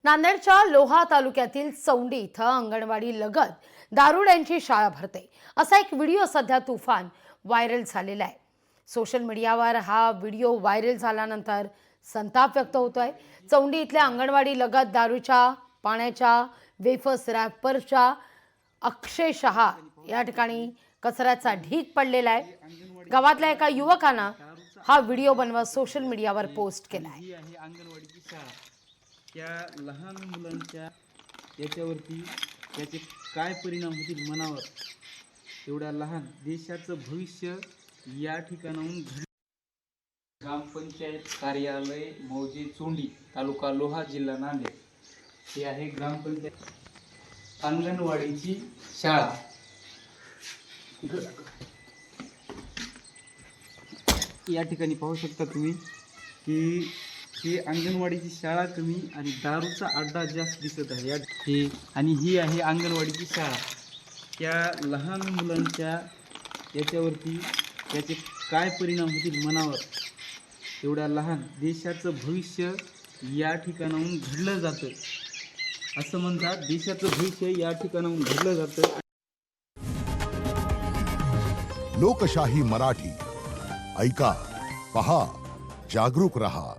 नांदेडच्या लोहा तालुक्यातील चौंडी इथं अंगणवाडी लगत दारुड्यांची शाळा भरते असा एक व्हिडिओ सध्या तुफान व्हायरल झालेला आहे। सोशल मीडियावर हा व्हिडिओ व्हायरल झाल्यानंतर संताप व्यक्त होतोय। चौंडी इथल्या अंगणवाडी लगत दारूच्या पाण्याच्या वेफर्स रॅपरच्या अक्षरशः या ठिकाणी कचऱ्याचा ढीग पडलेला आहे। गावातल्या एका युवकानं हा व्हिडिओ बनवत सोशल मीडियावर पोस्ट केला आहे। अंगणवाडीची शाळा त्या लहान मुलांच्या याच्यावरती त्याचे काय परिणाम होतील मनावर, एवढ्या लहान देशाचं भविष्य या ठिकाणाहून ग्रामपंचायत कार्यालय मौजे चोंडी तालुका लोहा जिल्हा नांदेड हे आहे ग्रामपंचायत अंगणवाडीची शाळा। या ठिकाणी पाहू शकता तुम्ही की ही अंगणवाडीची शाळा कमी आणि दारूचा अड्डा जास्त दिसत आहे आणि ही आहे अंगणवाडीची शाळा। त्या लहान मुलांच्या याच्यावरती त्याचे काय परिणाम होतील मनावर, एवढ्या लहान देशाचं भविष्य या ठिकाणाहून घडलं जातं असं म्हणतात। देशाचं भविष्य या ठिकाणाहून घडलं जातं। लोकशाही मराठी ऐका, पहा, जागरूक रहा।